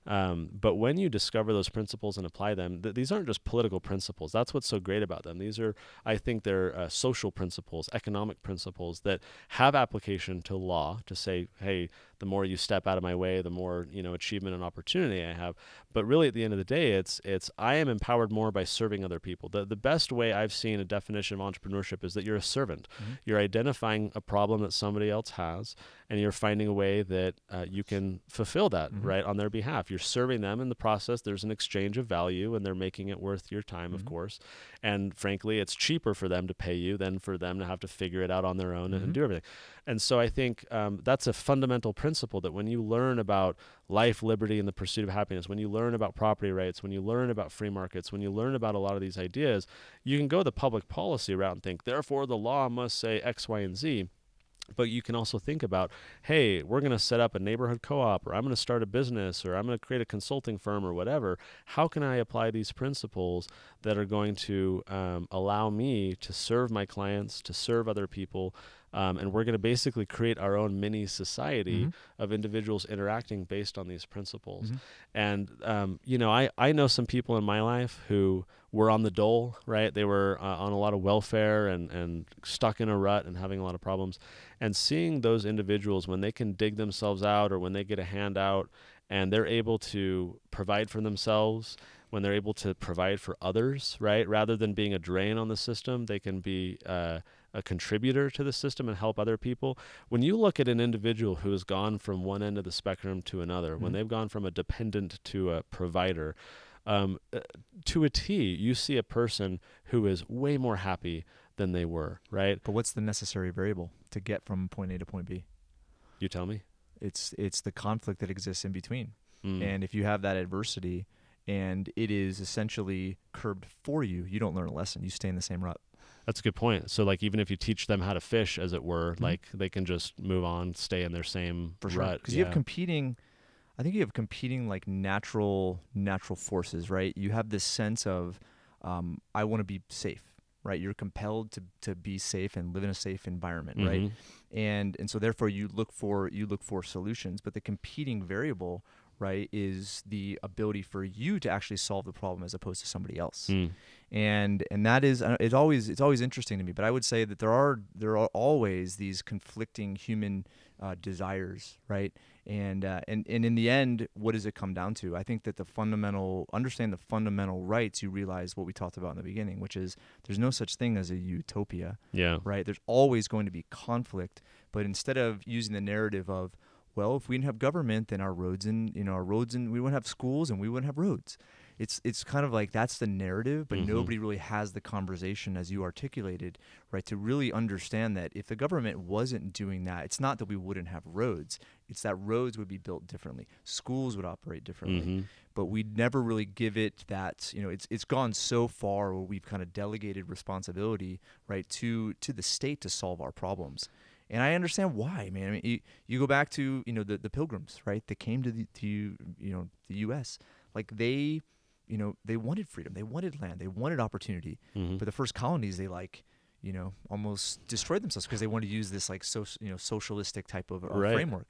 But when you discover those principles and apply them, these aren't just political principles. That's what's so great about them. These are, I think they're social principles, economic principles that have application to law to say, hey, the more you step out of my way, the more, achievement and opportunity I have. But really, at the end of the day, it's I am empowered more by serving other people. The best way I've seen a definition of entrepreneurship is that you're a servant. You're identifying a problem that somebody else has, and you're finding a way that you can fulfill that, right, on their behalf. You're serving them in the process. There's an exchange of value, and they're making it worth your time, of course. And frankly, it's cheaper for them to pay you than for them to have to figure it out on their own and do everything. And so I think that's a fundamental principle, that when you learn about life, liberty, and the pursuit of happiness, when you learn about property rights, when you learn about free markets, when you learn about a lot of these ideas, you can go the public policy route and think, therefore the law must say X, Y, and Z. But you can also think about, hey, we're going to set up a neighborhood co-op, or I'm going to start a business, or I'm going to create a consulting firm, or whatever. How can I apply these principles that are going to allow me to serve my clients, to serve other people, and we're going to basically create our own mini society of individuals interacting based on these principles. And, I know some people in my life who were on the dole, right? They were on a lot of welfare and stuck in a rut and having a lot of problems. And seeing those individuals, when they can dig themselves out, or when they get a handout and they're able to provide for themselves, when they're able to provide for others, right? Rather than being a drain on the system, they can be a contributor to the system and help other people. When you look at an individual who has gone from one end of the spectrum to another, when they've gone from a dependent to a provider, to a T, you see a person who is way more happy than they were, right? But what's the necessary variable to get from point A to point B? You tell me. It's the conflict that exists in between. And if you have that adversity and it is essentially curbed for you, you don't learn a lesson. You stay in the same rut. That's a good point. So like, even if you teach them how to fish, as it were, like they can just move on, stay in their same rut. Because you have competing, I think you have competing like natural forces, right? You have this sense of, I want to be safe, right? You're compelled to be safe and live in a safe environment, right? And so therefore you look for solutions, but the competing variable, right, is the ability for you to actually solve the problem as opposed to somebody else. And that is, it's always interesting to me, but I would say that there are always these conflicting human desires, right? And in the end, what does it come down to? I think that understand the fundamental rights, you realize what we talked about in the beginning, which is there's no such thing as a utopia, right? There's always going to be conflict, but instead of using the narrative of, well, if we didn't have government, then we wouldn't have schools and we wouldn't have roads. It's kind of like that's the narrative, but nobody really has the conversation as you articulated, right? To really understand that if the government wasn't doing that, it's not that we wouldn't have roads. It's that roads would be built differently. Schools would operate differently. But we'd never really give it that, it's gone so far where we've kind of delegated responsibility, right, to the state to solve our problems. And I understand why, man. I mean, you go back to, the Pilgrims, right? They came to the U.S. Like they wanted freedom, they wanted land, they wanted opportunity. But the first colonies, they almost destroyed themselves because they wanted to use this like socialistic type of framework.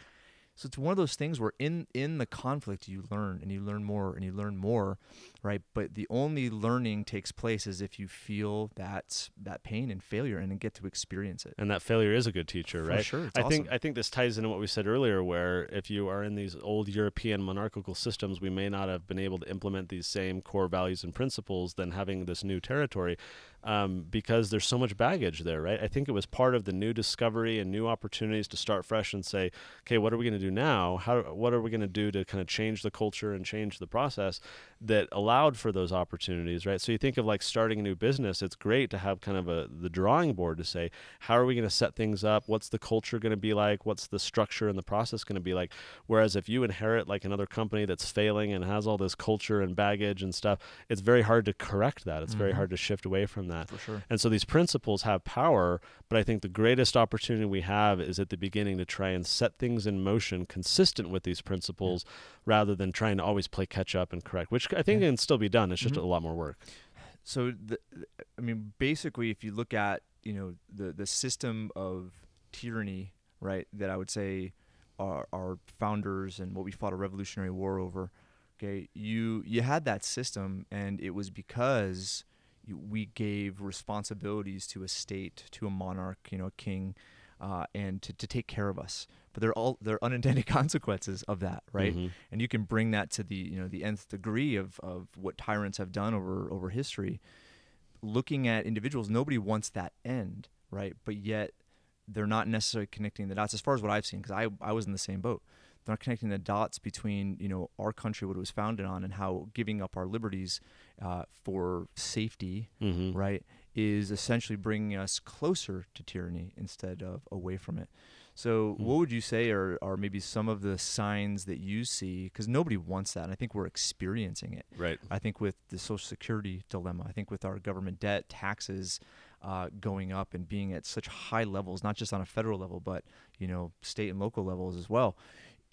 So it's one of those things where in the conflict you learn and you learn more and you learn more, right? But the only learning takes place is if you feel that pain and failure and then get to experience it. And that failure is a good teacher, right? For sure, it's awesome. I think this ties into what we said earlier, where if you are in these old European monarchical systems, we may not have been able to implement these same core values and principles than having this new territory. Because there's so much baggage there, right? I think it was part of the new discovery and new opportunities to start fresh and say, okay, what are we going to do now? What are we going to do to kind of change the culture and change the process that allowed for those opportunities, right? So you think of like starting a new business, it's great to have kind of the drawing board to say, how are we going to set things up? What's the culture going to be like? What's the structure and the process going to be like? Whereas if you inherit like another company that's failing and has all this culture and baggage and stuff, it's very hard to correct that. It's very hard to shift away from that. For sure. And so these principles have power, but I think the greatest opportunity we have is at the beginning to try and set things in motion consistent with these principles rather than trying to always play catch up and correct, which I think can still be done. It's just a lot more work. So, basically, if you look at, the system of tyranny, right, that I would say our founders and what we fought a revolutionary war over, okay, you had that system, and it was because we gave responsibilities to a state, to a monarch, a king, and to take care of us. But they're unintended consequences of that, right? Mm-hmm. And you can bring that to the nth degree of what tyrants have done over history. Looking at individuals, nobody wants that end, right? But yet they're not necessarily connecting the dots, as far as what I've seen, because I was in the same boat. They're not connecting the dots between our country, what it was founded on, and how giving up our liberties for safety, Mm-hmm. right, is essentially bringing us closer to tyranny instead of away from it. So what would you say are maybe some of the signs that you see? Because nobody wants that, and I think we're experiencing it. Right. I think with the Social Security dilemma, I think with our government debt, taxes going up and being at such high levels, not just on a federal level, but state and local levels as well.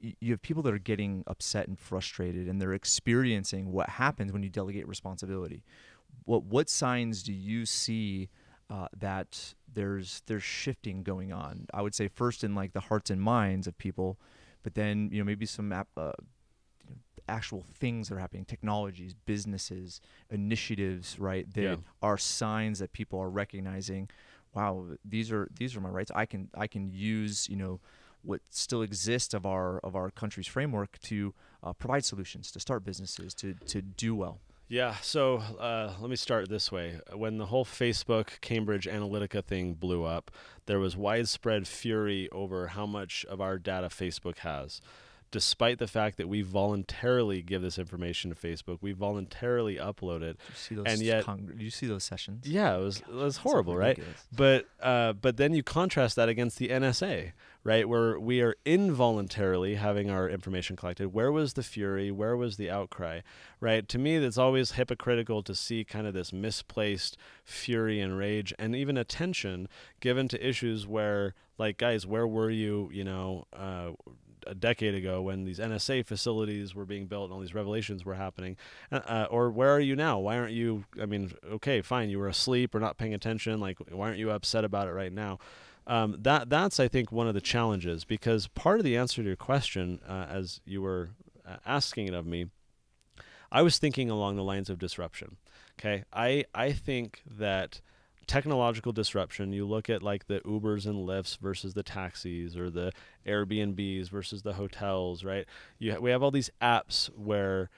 You have people that are getting upset and frustrated, and they're experiencing what happens when you delegate responsibility. What signs do you see that there's shifting going on? I would say first in like the hearts and minds of people, but then maybe some actual things that are happening, technologies, businesses, initiatives, right? That are signs that people are recognizing, wow, these are my rights. I can use what still exists of our country's framework to provide solutions, to start businesses, to do well. Yeah, so let me start this way. When the whole Facebook Cambridge Analytica thing blew up, there was widespread fury over how much of our data Facebook has. Despite the fact that we voluntarily give this information to Facebook, we voluntarily upload it, and yet, you see those sessions? Yeah, it was horrible, right? But then you contrast that against the NSA, right, where we are involuntarily having our information collected. Where was the fury? Where was the outcry, right? To me, that's always hypocritical to see kind of this misplaced fury and rage, and even attention given to issues where, like, guys, where were you, a decade ago when these NSA facilities were being built and all these revelations were happening, or where are you now? Why aren't you, okay, fine, you were asleep or not paying attention, like, why aren't you upset about it right now? That's, I think, one of the challenges, because part of the answer to your question, as you were asking it of me, I was thinking along the lines of disruption. Okay, I think that technological disruption, you look at like the Ubers and Lyfts versus the taxis, or the Airbnbs versus the hotels, right? We have all these apps where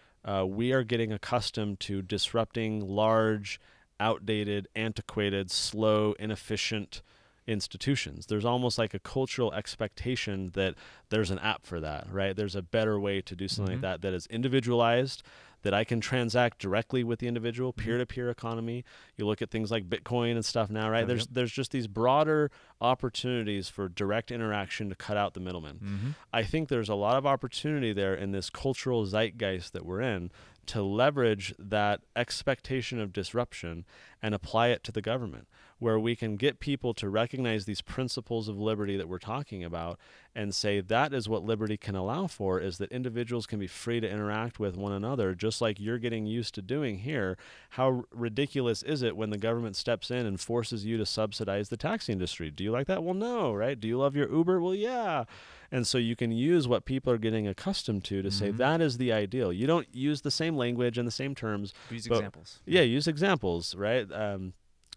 we are getting accustomed to disrupting large, outdated, antiquated, slow, inefficient institutions. There's almost like a cultural expectation that there's an app for that, right? There's a better way to do something like that is individualized, that I can transact directly with the individual, peer-to-peer economy. You look at things like Bitcoin and stuff now, right? There's just these broader opportunities for direct interaction to cut out the middleman. I think there's a lot of opportunity there in this cultural zeitgeist that we're in to leverage that expectation of disruption and apply it to the government, where we can get people to recognize these principles of liberty that we're talking about and say that is what liberty can allow for, is that individuals can be free to interact with one another, just like you're getting used to doing here. How ridiculous is it when the government steps in and forces you to subsidize the taxi industry? Do you like that? Well, no, right? Do you love your Uber? Well, yeah. And so you can use what people are getting accustomed to say that is the ideal. You don't use the same language and the same terms. Use examples. Yeah, use examples, right?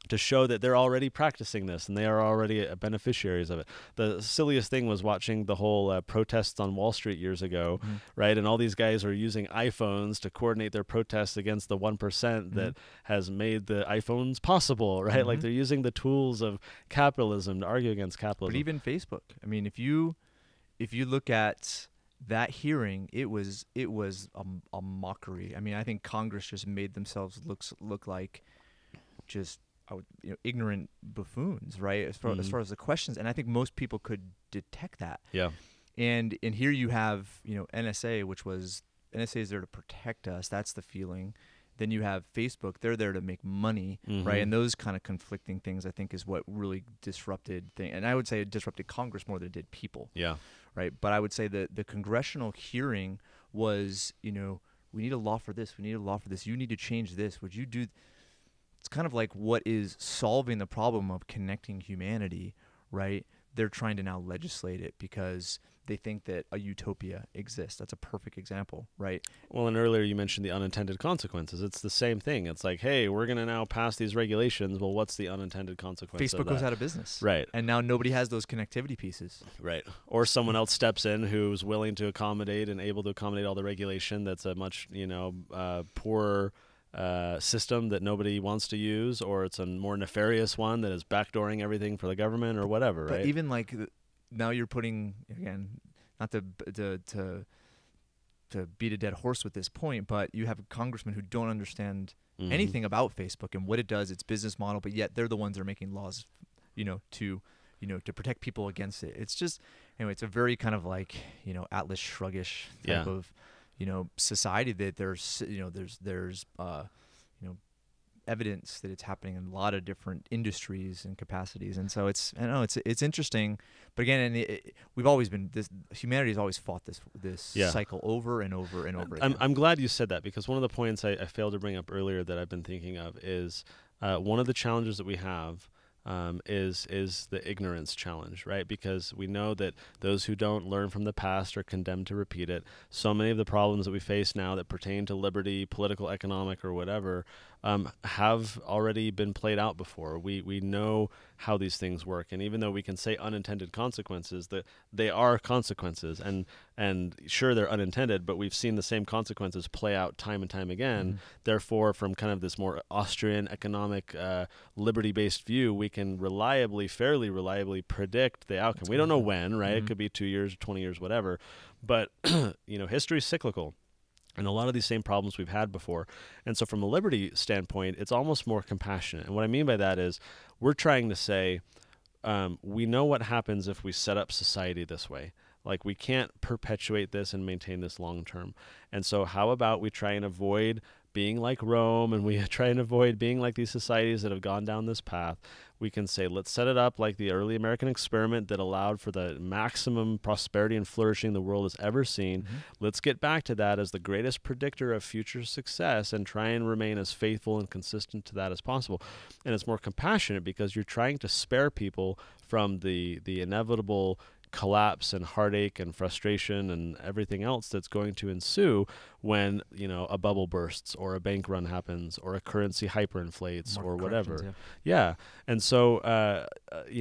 To show that they're already practicing this and they are already beneficiaries of it. The silliest thing was watching the whole protests on Wall Street years ago, right? And all these guys are using iPhones to coordinate their protests against the 1% that has made the iPhones possible, right? Like they're using the tools of capitalism to argue against capitalism. But even Facebook, I mean, if you look at that hearing, it was a mockery. I mean, I think Congress just made themselves look like just ignorant buffoons, right? As far as the questions, and I think most people could detect that. Yeah. And here you have NSA, NSA is there to protect us. That's the feeling. Then you have Facebook; they're there to make money, right? And those kind of conflicting things, I think, is what really disrupted things. And I would say it disrupted Congress more than it did people. Yeah. Right. But I would say that the congressional hearing was, we need a law for this. We need a law for this. You need to change this. Would you do? It's kind of like what is solving the problem of connecting humanity, right? they're trying to now legislate it because they think that a utopia exists. That's a perfect example, right? Well, and earlier you mentioned the unintended consequences. It's the same thing. It's like, hey, we're going to now pass these regulations. Well, what's the unintended consequence Facebook of that? goes out of business. Right. And now nobody has those connectivity pieces. Right. Or someone else steps in who's willing to accommodate and able to accommodate all the regulation that's a much, poorer system that nobody wants to use, or it's a more nefarious one that is backdooring everything for the government or whatever, right? But even like now you're putting, again, not to beat a dead horse with this point, but you have congressmen who don't understand anything about Facebook and what it does, its business model, but yet they're the ones that are making laws, to protect people against it. It's just, anyway, it's a very kind of like, Atlas Shruggish type of, society that there's evidence that it's happening in a lot of different industries and capacities. And so it's interesting, but again, we've always been humanity has always fought this cycle over and over and over again. I'm glad you said that, because one of the points I failed to bring up earlier that I've been thinking of is one of the challenges that we have is the ignorance challenge, right? Because we know that those who don't learn from the past are condemned to repeat it. So many of the problems that we face now that pertain to liberty, political, economic, or whatever, have already been played out before. We know how these things work, and even though we can say unintended consequences, that they are consequences, and sure, they're unintended, but we've seen the same consequences play out time and time again. Therefore, from kind of this more Austrian economic liberty-based view, we can fairly reliably predict the outcome. We don't know when, right? It could be 2 years, 20 years, whatever. But history is cyclical, and a lot of these same problems we've had before. And so from a liberty standpoint, it's almost more compassionate. And what I mean by that is we're trying to say, we know what happens if we set up society this way. Like, we can't perpetuate this and maintain this long term. And so how about we try and avoid being like Rome, and we try and avoid being like these societies that have gone down this path. We can say, let's set it up like the early American experiment that allowed for the maximum prosperity and flourishing the world has ever seen. Let's get back to that as the greatest predictor of future success and try and remain as faithful and consistent to that as possible. And it's more compassionate because you're trying to spare people from the inevitable collapse and heartache and frustration and everything else that's going to ensue when a bubble bursts or a bank run happens or a currency hyperinflates or whatever. And so a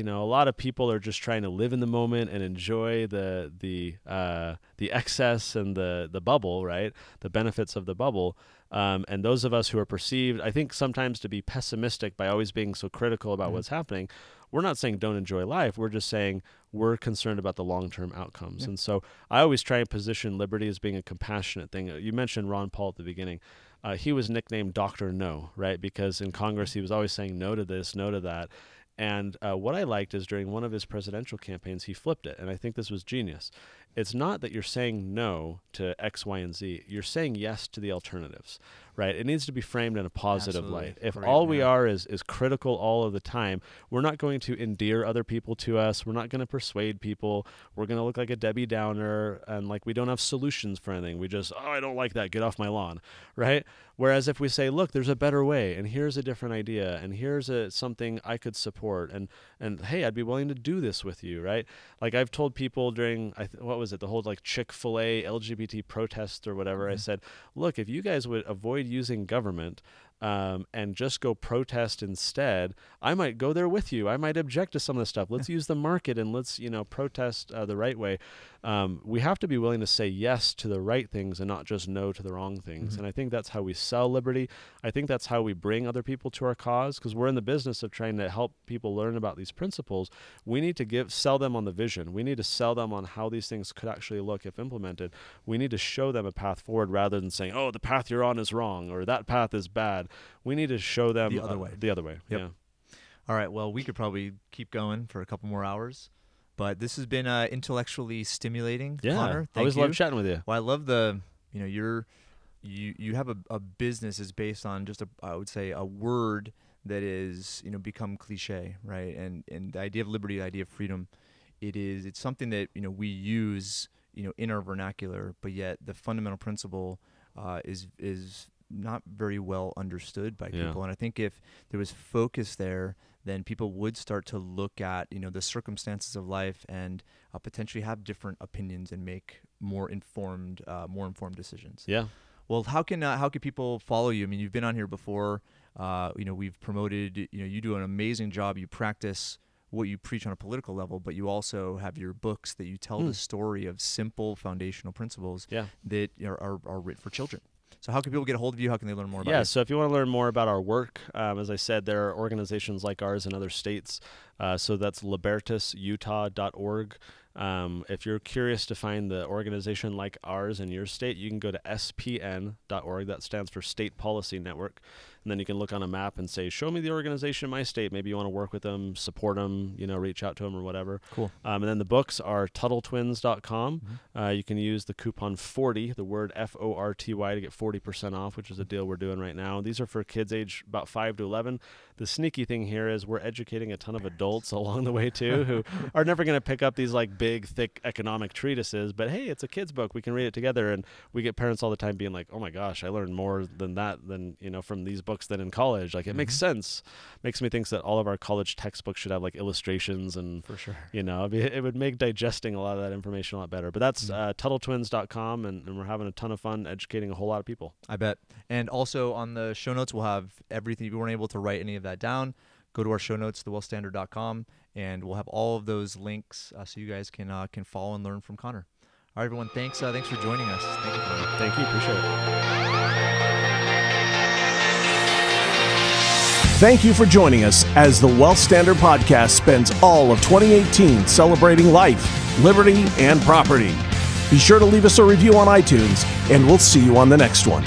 lot of people are just trying to live in the moment and enjoy the excess and the bubble, right? The benefits of the bubble. And those of us who are perceived, I think, sometimes to be pessimistic by always being so critical about what's happening, we're not saying don't enjoy life. We're just saying we're concerned about the long-term outcomes. And so I always try and position liberty as being a compassionate thing. You mentioned Ron Paul at the beginning. He was nicknamed Dr. No, right? Because in Congress, he was always saying no to this, no to that. And what I liked is during one of his presidential campaigns, he flipped it. And I think this was genius. It's not that you're saying no to X, Y, and Z. You're saying yes to the alternatives, right? It needs to be framed in a positive light. If all we are is critical all of the time, we're not going to endear other people to us. We're not going to persuade people. We're going to look like a Debbie Downer and like we don't have solutions for anything. We just, I don't like that. Get off my lawn, right? Whereas if we say, look, there's a better way, and here's a different idea, and here's something I could support, and hey, I'd be willing to do this with you, right? Like I've told people during, the whole like Chick-fil-A LGBT protests or whatever, I said, look, if you guys would avoid using government and just go protest instead, I might go there with you. I might object to some of the stuff. Let's use the market and let's, protest the right way. We have to be willing to say yes to the right things and not just no to the wrong things. And I think that's how we sell liberty. I think that's how we bring other people to our cause, because we're in the business of trying to help people learn about these principles. We need to sell them on the vision. We need to sell them on how these things could actually look if implemented. We need to show them a path forward rather than saying, oh, the path you're on is wrong or that path is bad. We need to show them the other way. The other way. Yep. Yeah. All right. Well, we could probably keep going for a couple more hours, but this has been intellectually stimulating. Yeah. Connor, I always love chatting with you. Well, I love you have a business is based on just I would say a word that is become cliche, right? And the idea of liberty, the idea of freedom, it's something that we use in our vernacular, but yet the fundamental principle is not very well understood by people. And I think if there was focus there, then people would start to look at, the circumstances of life and potentially have different opinions and make more informed decisions. Yeah. Well, how can people follow you? I mean, you've been on here before. We've promoted. You do an amazing job. You practice what you preach on a political level, but you also have your books that you tell the story of simple foundational principles that are written for children. So how can people get a hold of you? How can they learn more about you? So if you want to learn more about our work, as I said, there are organizations like ours in other states. So that's libertasutah.org. If you're curious to find the organization like ours in your state, you can go to spn.org. That stands for State Policy Network. And then you can look on a map and say, show me the organization in my state. Maybe you want to work with them, support them, reach out to them or whatever. Cool. And then the books are TuttleTwins.com. You can use the coupon 40, the word FORTY, to get 40% off, which is a deal we're doing right now. These are for kids age about 5 to 11. The sneaky thing here is we're educating a ton of adults along the way too, who are never going to pick up these like big, thick economic treatises. But hey, it's a kid's book. We can read it together. And we get parents all the time being like, oh my gosh, I learned more than from these books than in college. Like it makes sense. Makes me think that all of our college textbooks should have like illustrations and for sure, it would make digesting a lot of that information a lot better. But that's TuttleTwins.com, and we're having a ton of fun educating a whole lot of people. I bet. And also on the show notes, we'll have everything. If you weren't able to write any of that down, go to our show notes, thewellstandard.com, and we'll have all of those links so you guys can follow and learn from Connor. All right, everyone. Thanks for joining us. Thank you, Connor. Thank you. Appreciate it. Thank you for joining us as the Wealth Standard Podcast spends all of 2018 celebrating life, liberty, and property. Be sure to leave us a review on iTunes, and we'll see you on the next one.